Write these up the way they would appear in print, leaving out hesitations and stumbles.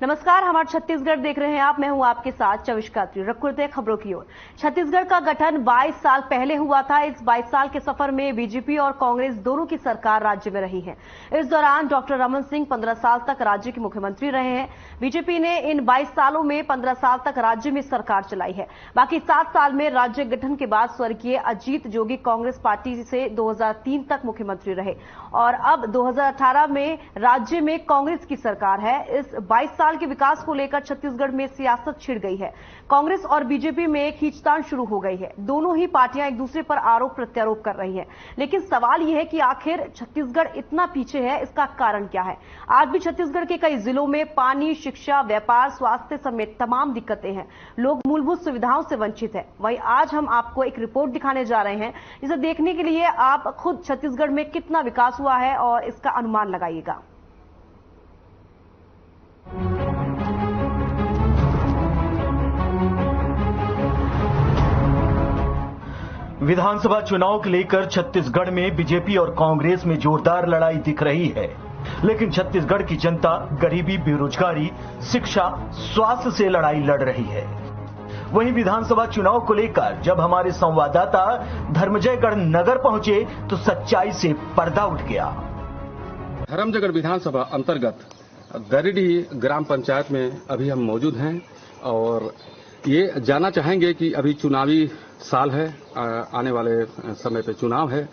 नमस्कार, हमारा छत्तीसगढ़ देख रहे हैं आप। मैं हूं आपके साथ चविष्का त्री। रुख करते हैं खबरों की ओर। छत्तीसगढ़ का गठन 22 साल पहले हुआ था। इस 22 साल के सफर में बीजेपी और कांग्रेस दोनों की सरकार राज्य में रही है। इस दौरान डॉक्टर रमन सिंह 15 साल तक राज्य के मुख्यमंत्री रहे हैं। बीजेपी ने इन 22 सालों में 15 साल तक राज्य में सरकार चलाई है। बाकी 7 साल में राज्य गठन के बाद स्वर्गीय अजीत जोगी कांग्रेस पार्टी से 2003 तक मुख्यमंत्री रहे और अब 2018 में राज्य में कांग्रेस की सरकार है। इस 22 साल के विकास को लेकर छत्तीसगढ़ में सियासत छिड़ गई है। कांग्रेस और बीजेपी में खींचतान शुरू हो गई है। दोनों ही पार्टियां एक दूसरे पर आरोप प्रत्यारोप कर रही हैं। लेकिन सवाल यह है कि आखिर छत्तीसगढ़ इतना पीछे है, इसका कारण क्या है? आज भी छत्तीसगढ़ के कई जिलों में पानी, शिक्षा, व्यापार, स्वास्थ्य समेत तमाम दिक्कतें हैं। लोग मूलभूत सुविधाओं से वंचित है। वहीं आज हम आपको एक रिपोर्ट दिखाने जा रहे हैं, जिसे देखने के लिए आप खुद छत्तीसगढ़ में कितना विकास हुआ है और इसका अनुमान लगाइएगा। विधानसभा चुनाव को लेकर छत्तीसगढ़ में बीजेपी और कांग्रेस में जोरदार लड़ाई दिख रही है, लेकिन छत्तीसगढ़ की जनता गरीबी, बेरोजगारी, शिक्षा, स्वास्थ्य से लड़ाई लड़ रही है। वहीं विधानसभा चुनाव को लेकर जब हमारे संवाददाता धर्मजयगढ़ नगर पहुंचे तो सच्चाई से पर्दा उठ गया। धर्मजयगढ़ विधानसभा अंतर्गत गरीडीह ग्राम पंचायत में अभी हम मौजूद हैं और ये जानना चाहेंगे कि अभी चुनावी साल है, आने वाले समय पे चुनाव है,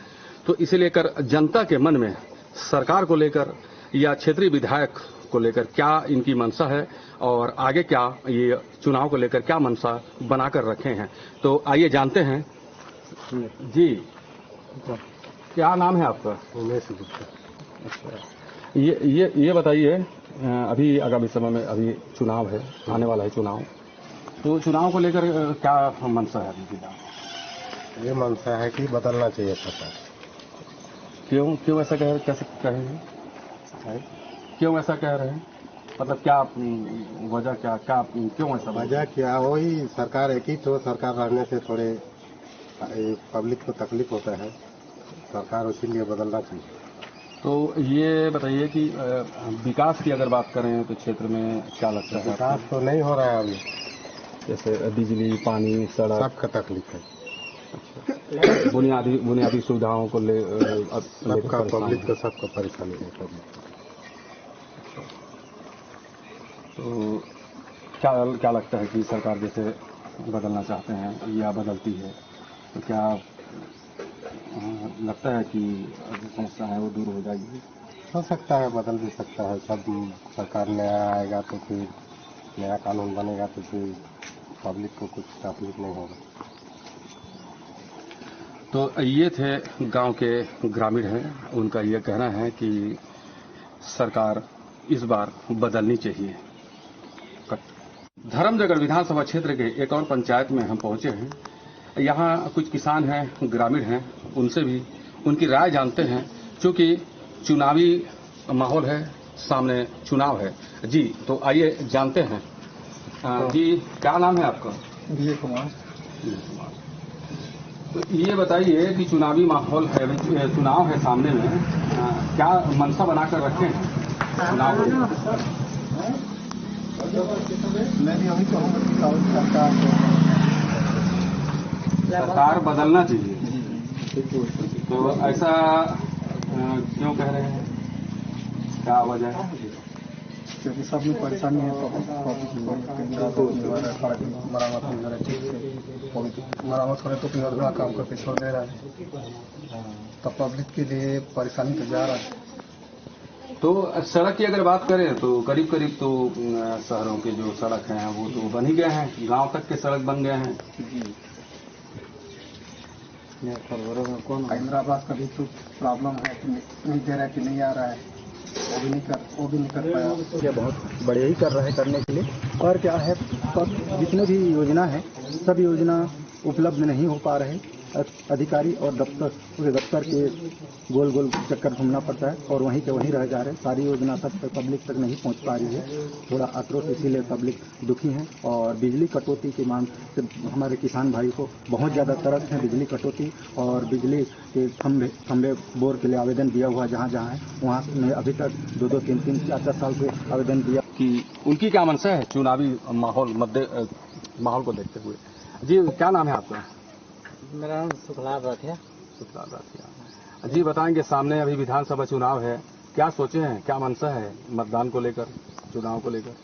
तो इसे लेकर जनता के मन में सरकार को लेकर या क्षेत्रीय विधायक को लेकर क्या इनकी मंशा है और आगे क्या ये चुनाव को लेकर क्या मंशा बनाकर रखे हैं। तो आइए जानते हैं। जी, क्या नाम है आपका? उमेश गुप्ता। अच्छा, ये बताइए, अभी आगामी समय में अभी चुनाव है, आने वाला है चुनाव, तो चुनाव को लेकर क्या मंशा है अभी? ये मंशा है कि बदलना चाहिए सरकार। क्यों ऐसा कैसे कहे हैं? क्यों ऐसा कह रहे हैं? मतलब क्या वजह, क्या क्यों ऐसा? वजह क्या, वही सरकार एक ही तो सरकार रहने से थोड़े पब्लिक को तकलीफ होता है, सरकार इसीलिए बदलना चाहिए। तो ये बताइए कि विकास की अगर बात करें तो क्षेत्र में क्या लगता है? विकास तो नहीं हो रहा है अभी, जैसे बिजली, पानी, सड़क, सबका तकलीफ है। बुनियादी सुविधाओं को सबका पब्लिक को सबका परेशानी है। तो क्या लगता है कि सरकार जैसे बदलना चाहते हैं या बदलती है, तो क्या लगता है कि जो समस्या है वो दूर हो जाएगी? हो सकता है, बदल भी सकता है। सब सरकार नया आएगा तो फिर नया कानून बनेगा तो फिर पब्लिक को कुछ तकलीफ नहीं होगा। तो ये थे गांव के ग्रामीण हैं, उनका ये कहना है कि सरकार इस बार बदलनी चाहिए। धर्मजयगढ़ विधानसभा क्षेत्र के एक और पंचायत में हम पहुंचे हैं। यहाँ कुछ किसान हैं, ग्रामीण हैं, उनसे भी उनकी राय जानते हैं, क्योंकि चुनावी माहौल है, सामने चुनाव है। जी, तो आइए जानते हैं। जी, क्या नाम है आपका? विजय कुमार। तो ये बताइए कि चुनावी माहौल है, चुनाव है सामने में, क्या मंशा बनाकर रखे हैं चुनाव को? मैं भी वही कहूँगा सरकार बदलना चाहिए। तो ऐसा क्यों कह रहे हैं, क्या वजह है? क्योंकि सब में परेशानी है, मरामत हो रहे तो योजना काम करके छोड़ दे रहा है, तो पब्लिक के लिए परेशानी तो जा रहा है। तो सड़क की अगर बात करें तो करीब तो शहरों के जो सड़क हैं वो तो बन ही गए हैं, गांव तक के सड़क बन गए हैं। हैदराबाद का भी तो प्रॉब्लम है कि नहीं दे रहा है, कि नहीं आ रहा है, वो भी नहीं कर पाया। ये बहुत बढ़िया ही कर रहा है करने के लिए, और क्या है, जितने भी योजना है सब योजना उपलब्ध नहीं हो पा रहे। अधिकारी और दफ्तर के गोल गोल चक्कर घूमना पड़ता है और वहीं के वहीं रह जा रहे हैं। सारी योजना तक पब्लिक तक नहीं पहुंच पा रही है। थोड़ा आक्रोश इसीलिए पब्लिक दुखी है। और बिजली कटौती की मांग से हमारे किसान भाई को बहुत ज़्यादा तरस है। बिजली कटौती और बिजली के खंभे बोर के लिए आवेदन दिया हुआ जहाँ है, वहाँ में अभी तक 2-3, 4 साल से आवेदन दिया। कि उनकी क्या मंशा है चुनावी माहौल को देखते हुए। जी क्या नाम है आपका? मेरा नाम सुखलाल राठिया। सुखलाल राठिया जी, बताएंगे सामने अभी विधानसभा चुनाव है, क्या सोचे हैं, क्या मंशा है मतदान को लेकर, चुनाव को लेकर?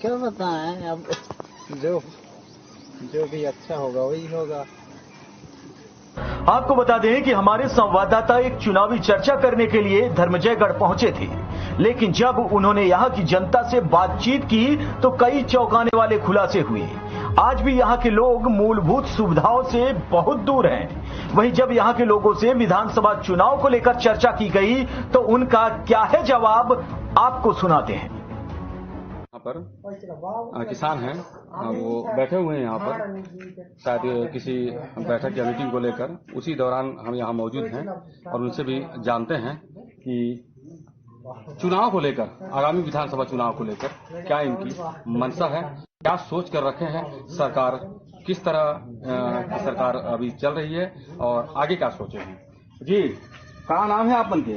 क्या बताएं, अब जो भी अच्छा होगा वही होगा। आपको बता दें कि हमारे संवाददाता एक चुनावी चर्चा करने के लिए धर्मजयगढ़ पहुंचे थे, लेकिन जब उन्होंने यहां की जनता से बातचीत की तो कई चौंकाने वाले खुलासे हुए। आज भी यहां के लोग मूलभूत सुविधाओं से बहुत दूर हैं। वहीं जब यहां के लोगों से विधानसभा चुनाव को लेकर चर्चा की गई तो उनका क्या है जवाब, आपको सुनाते हैं। यहाँ पर किसान हैं, वो बैठे हुए हैं यहाँ पर, शायद किसी बैठक या मीटिंग को लेकर। उसी दौरान हम यहाँ मौजूद हैं और उनसे भी जानते हैं कि चुनाव को लेकर, आगामी विधानसभा चुनाव को लेकर क्या इनकी मंशा है, क्या सोच कर रखे हैं, सरकार किस तरह की सरकार अभी चल रही है और आगे क्या सोचे हैं। जी क्या नाम है आपन के?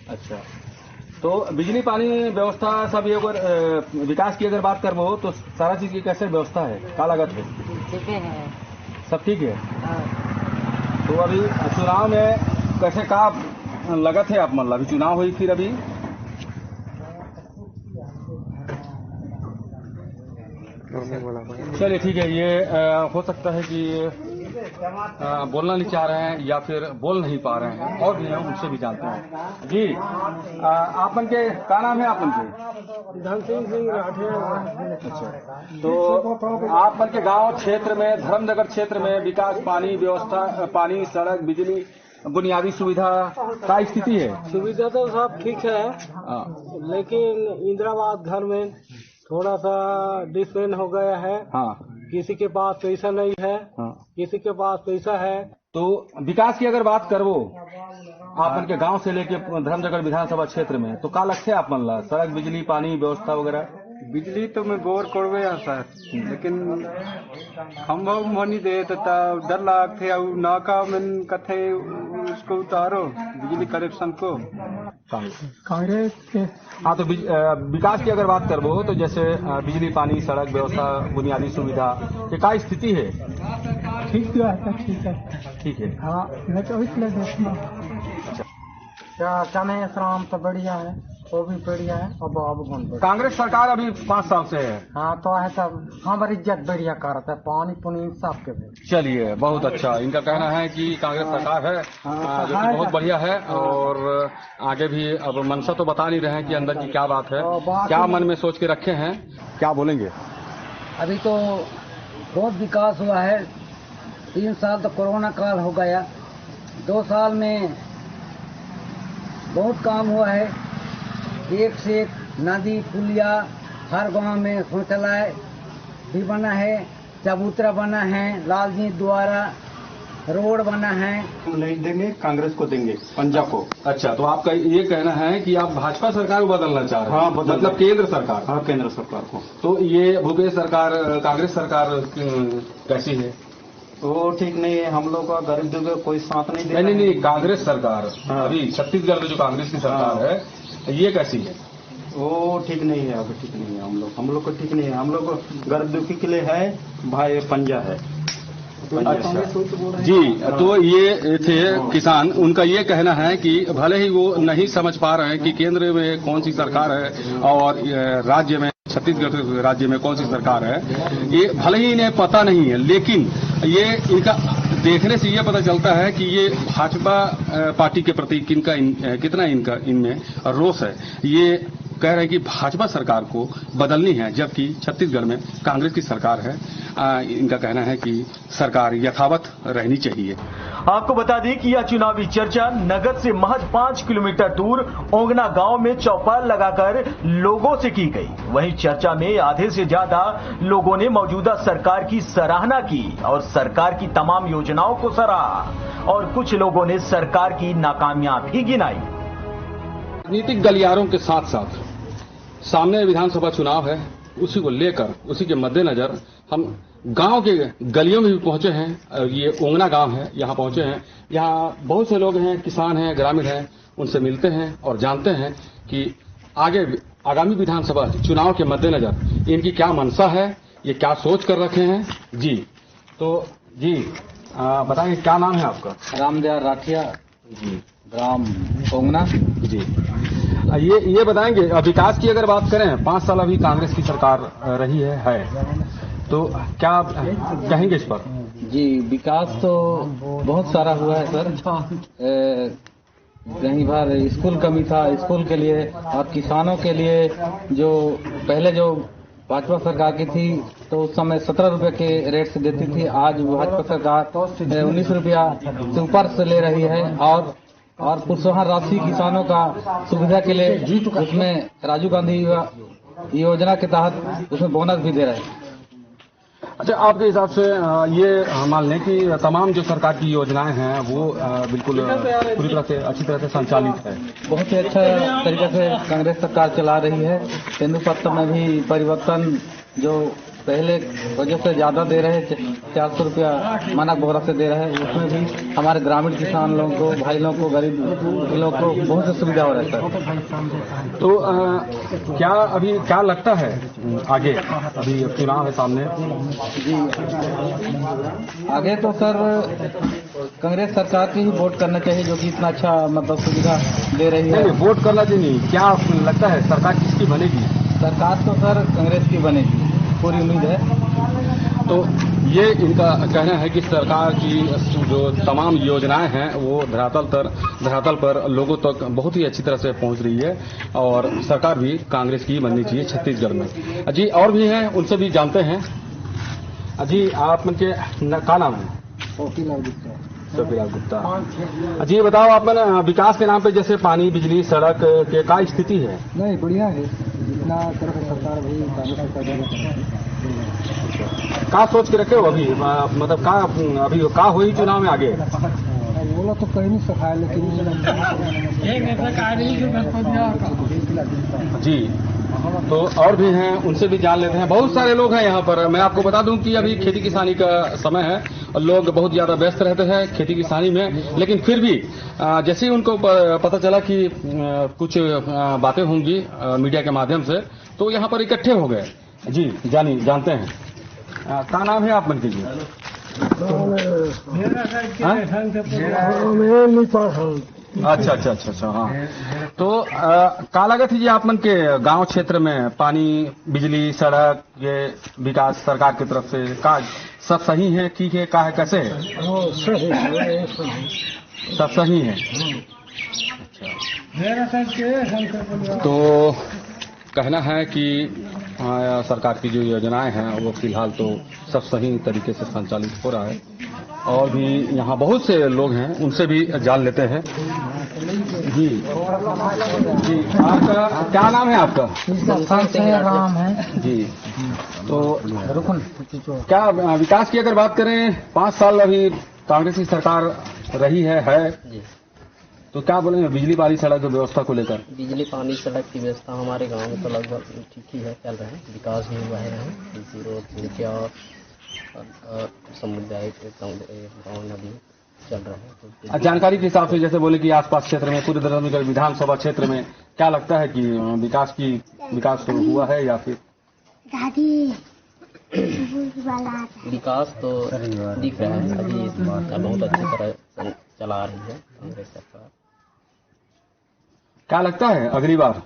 अच्छा, तो बिजली पानी व्यवस्था सब ये अगर विकास की अगर बात करबो तो सारा चीज की कैसे व्यवस्था है, क्या लागत है? ठीक है, सब ठीक है। तो अभी चुनाव में कैसे का लगत है आप मतलब? अभी चुनाव हुई फिर अभी चलिए ठीक है, ये हो सकता है कि बोलना नहीं चाह रहे हैं या फिर बोल नहीं पा रहे हैं, और भी हैं उनसे भी जानते हैं। जी आपन के क्या नाम है आपन के? धनसिंह सिंह राठिया। अच्छा, तो आपन के गांव क्षेत्र में, धर्मनगर क्षेत्र में विकास, पानी व्यवस्था, पानी, सड़क, बिजली, बुनियादी सुविधा का स्थिति है? सुविधा तो सब ठीक है, लेकिन इंदिरावास घर में थोड़ा सा डिस्पेन हो गया है। हाँ, किसी के पास पैसा नहीं है। हाँ, किसी के पास पैसा है। तो विकास की अगर बात करो आपन के गांव से लेके धर्मनगर विधानसभा क्षेत्र में, तो का लगते है आप मन ला सड़क, बिजली, पानी व्यवस्था वगैरह? बिजली तो मैं बोर करवे सर, लेकिन हम मनी दे तो डर लागते नाका में कथे उसको उतारो बिजली कनेक्शन को कांग्रेस के। हाँ, तो विकास की अगर बात करो तो जैसे बिजली, पानी, सड़क व्यवस्था, बुनियादी सुविधा, ये क्या स्थिति है? ठीक है, ठीक है। हाँ, मैं तो इसलिए देखना क्या समय श्राम तो बढ़िया है, वो भी बढ़िया है। अब कांग्रेस सरकार अभी 5 साल से है। हाँ, तो है तब हमारी इज्जत बढ़िया करता है, पानी पुनी सब के। चलिए, बहुत अच्छा। इनका कहना है कि कांग्रेस सरकार है जो कि बहुत बढ़िया है, और आगे भी अब मंशा तो बता नहीं रहे हैं कि अंदर की क्या बात है, क्या मन में सोच के रखे हैं, क्या बोलेंगे? अभी तो बहुत विकास हुआ है। 3 साल तो कोरोना काल हो गया, 2 साल में बहुत काम हुआ है। एक से एक नदी, पुलिया, हर गांव में शौचालय भी बना है, चबूतरा बना है, लालजी द्वारा रोड बना है। नहीं देंगे, कांग्रेस को देंगे, पंजाब को। अच्छा, तो आपका ये कहना है कि आप भाजपा सरकार को बदलना चाह रहे हैं? हाँ, मतलब केंद्र सरकार? हाँ, केंद्र सरकार को। तो ये भूपेश सरकार, कांग्रेस सरकार कैसी है? वो ठीक नहीं है, हम लोग का गरीब दुर्ग कोई साथ नहीं दे। नहीं, कांग्रेस सरकार हाँ। अभी छत्तीसगढ़ में जो कांग्रेस की सरकार है, ये कैसी है? वो ठीक नहीं है, अभी ठीक नहीं है। हम लोग को ठीक नहीं है, हम लोग को गरीब दुखी के लिए है भाई, पंजा है। अच्छा जी, तो ये थे किसान। उनका ये कहना है कि भले ही वो नहीं समझ पा रहे हैं कि केंद्र में कौन सी सरकार है और राज्य में, छत्तीसगढ़ राज्य में कौन सी सरकार है, ये भले ही इन्हें पता नहीं है, लेकिन ये इनका देखने से ये पता चलता है कि ये भाजपा पार्टी के प्रति कितना इनमें रोष है। ये कह रहे हैं कि भाजपा सरकार को बदलनी है, जबकि छत्तीसगढ़ में कांग्रेस की सरकार है। इनका कहना है कि सरकार यथावत रहनी चाहिए। आपको बता दें कि यह चुनावी चर्चा नगर से महज 5 किलोमीटर दूर ओंगना गांव में चौपाल लगाकर लोगों से की गई। वहीं चर्चा में आधे से ज्यादा लोगों ने मौजूदा सरकार की सराहना की और सरकार की तमाम योजनाओं को सराहा, और कुछ लोगों ने सरकार की नाकामियां भी गिनाई। राजनीतिक गलियारों के साथ साथ सामने विधानसभा चुनाव है, उसी को लेकर, उसी के मद्देनजर हम गांव के गलियों में भी पहुंचे हैं। ये ओंगना गांव है, यहां पहुंचे हैं। यहां बहुत से लोग हैं, किसान हैं, ग्रामीण हैं। उनसे मिलते हैं और जानते हैं कि आगे आगामी विधानसभा चुनाव के मद्देनजर इनकी क्या मंशा है, ये क्या सोच कर रखे हैं। जी तो जी बताएंगे क्या नाम है आपका? रामदयाल राठिया, जी ग्राम कोंगना। जी ये बताएंगे विकास की अगर बात करें, 5 साल अभी कांग्रेस की सरकार रही है तो क्या आप कहेंगे इस पर? जी विकास तो बहुत सारा हुआ है सर। कहीं बार स्कूल कमी था, स्कूल के लिए और किसानों के लिए जो पहले जो भाजपा सरकार की थी तो उस समय 17 रुपए के रेट से देती थी। आज भाजपा सरकार 19 रुपया से ऊपर से ले रही है और प्रोत्साहन राशि किसानों का सुविधा के लिए उसमें राजीव गांधी योजना के तहत उसमें बोनस भी दे रहे हैं। अच्छा, आपके हिसाब से ये मान लें कि तमाम जो सरकार की योजनाएं हैं वो बिल्कुल पूरी तरह से अच्छी तरह से संचालित है। बहुत ही अच्छा तरीके से कांग्रेस सरकार चला रही है। तेंदु पत्र में भी परिवर्तन जो पहले वजह से ज्यादा दे रहे हैं, 400 रुपया मानक बोरा से दे रहे हैं, उसमें भी हमारे ग्रामीण किसान लोगों को, भाई लोगों को, गरीब लोगों को बहुत सी सुविधा हो रहा है सर। तो क्या लगता है आगे, अभी चुनाव है सामने? जी आगे तो सर कांग्रेस सरकार की ही वोट करना चाहिए जो कि इतना अच्छा मतलब सुविधा दे रही है। वोट करना चाहिए। क्या लगता है सरकार किसकी बनेगी? सरकार तो सर कांग्रेस की बनेगी, पूरी उम्मीद है। तो ये इनका कहना है कि सरकार की जो तमाम योजनाएं हैं वो धरातल पर लोगों तक बहुत ही अच्छी तरह से पहुंच रही है और सरकार भी कांग्रेस की बननी चाहिए छत्तीसगढ़ में। जी और भी हैं, उनसे भी जानते हैं। जी आप के क्या नाम है? सोफीलाल गुप्ता। जी बताओ, आप विकास के नाम पे जैसे पानी, बिजली, सड़क के क्या स्थिति है? नहीं, बढ़िया है। जितना सरकार भाई कांग्रेस सरकार क्या सोच के रखे हो अभी, मतलब क्या अभी क्या हुई चुनाव में आगे? बोला तो कहीं नहीं सफाया, लेकिन जी तो और भी हैं, उनसे भी जान लेते हैं। बहुत सारे लोग हैं यहाँ पर। मैं आपको बता दूं कि अभी खेती किसानी का समय है और लोग बहुत ज्यादा व्यस्त रहते हैं खेती किसानी में, लेकिन फिर भी जैसे ही उनको पता चला कि कुछ बातें होंगी मीडिया के माध्यम से, तो यहाँ पर इकट्ठे हो गए। जी जानते हैं। क्या नाम है आप मन कीजिए? अच्छा हाँ। तो का लागत है जी आप मन के गांव क्षेत्र में पानी, बिजली, सड़क ये विकास सरकार की तरफ से का सब सही है, ठीक है, का है, कैसे है? सब सही है। तो कहना है कि सरकार की जो योजनाएं हैं वो फिलहाल तो सब सही तरीके से संचालित हो रहा है। और भी यहाँ बहुत से लोग हैं, उनसे भी जान लेते हैं। जी आपका क्या नाम है आपका? राम है जी। तो क्या विकास की अगर बात करें, 5 साल अभी कांग्रेस की सरकार रही है तो क्या बोलेंगे बिजली पानी सड़क की व्यवस्था को लेकर? बिजली पानी सड़क की व्यवस्था हमारे गांव में तो लगभग ठीक ही है, चल रहे हैं, विकास भी हुआ है। रोड, मुखिया और सामुदायिक गाँव नदी चल रहा है। जानकारी के हिसाब से जैसे बोले कि आसपास क्षेत्र में पूरे दरअसल विधानसभा क्षेत्र में क्या लगता है कि विकास हुआ है या फिर? विकास तो दिख रहा है, अभी बहुत अच्छी तरह चला रही है कांग्रेस सरकार। क्या लगता है अगली बार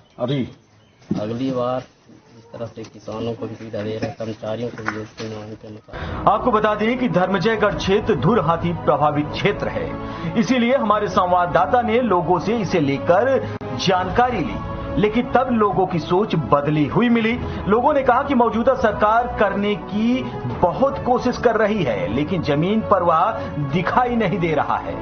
इस तरह से किसानों को भी सुविधा दे रहे हैं, कर्मचारियों को भी मांग के अनुसार। आपको बता दें कि धर्मजयगढ़ क्षेत्र धुर हाथी प्रभावित क्षेत्र है, इसीलिए हमारे संवाददाता ने लोगों से इसे लेकर जानकारी ली, लेकिन तब लोगों की सोच बदली हुई मिली। लोगों ने कहा कि मौजूदा सरकार करने की बहुत कोशिश कर रही है, लेकिन जमीन पर वह दिखाई नहीं दे रहा है।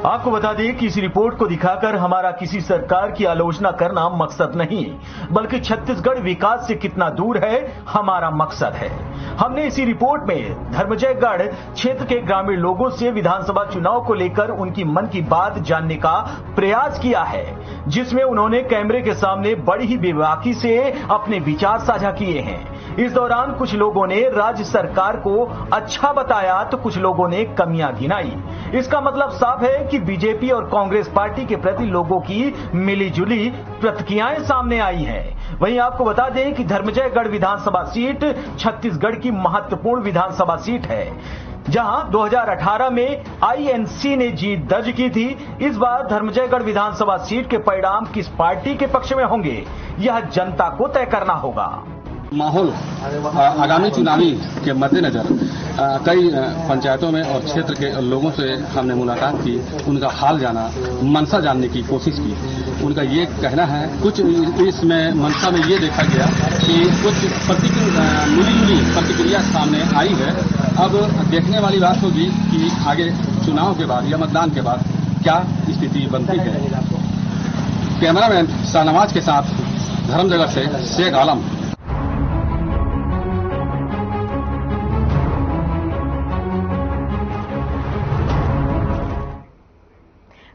आपको बता दें कि इस रिपोर्ट को दिखाकर हमारा किसी सरकार की आलोचना करना मकसद नहीं, बल्कि छत्तीसगढ़ विकास से कितना दूर है हमारा मकसद है। हमने इसी रिपोर्ट में धर्मजयगढ़ क्षेत्र के ग्रामीण लोगों से विधानसभा चुनाव को लेकर उनकी मन की बात जानने का प्रयास किया है, जिसमें उन्होंने कैमरे के सामने बड़ी ही बेबाकी से अपने विचार साझा किए हैं। इस दौरान कुछ लोगों ने राज्य सरकार को अच्छा बताया तो कुछ लोगों ने कमियां गिनाई। इसका मतलब साफ है कि बीजेपी और कांग्रेस पार्टी के प्रति लोगों की मिलीजुली प्रतिक्रियाएं सामने आई हैं। वहीं आपको बता दें कि धर्मजयगढ़ विधानसभा सीट छत्तीसगढ़ की महत्वपूर्ण विधानसभा सीट है, जहां 2018 में आईएनसी ने जीत दर्ज की थी। इस बार धर्मजयगढ़ विधानसभा सीट के परिणाम किस पार्टी के पक्ष में होंगे, यह जनता को तय करना होगा। माहौल आगामी चुनावी के मद्देनजर कई पंचायतों में और क्षेत्र के लोगों से हमने मुलाकात की, उनका हाल जाना, मनसा जानने की कोशिश की। उनका ये कहना है, कुछ इसमें मनसा में ये देखा गया कि कुछ मिली-जुली प्रतिक्रिया सामने आई है। अब देखने वाली बात होगी कि आगे चुनाव के बाद या मतदान के बाद क्या स्थिति बनती है। कैमरामैन शाहनवाज के साथ धर्मजयगढ़ से शेख आलम।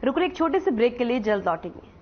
रुक एक छोटे से ब्रेक के लिए जल्द लौटेंगे।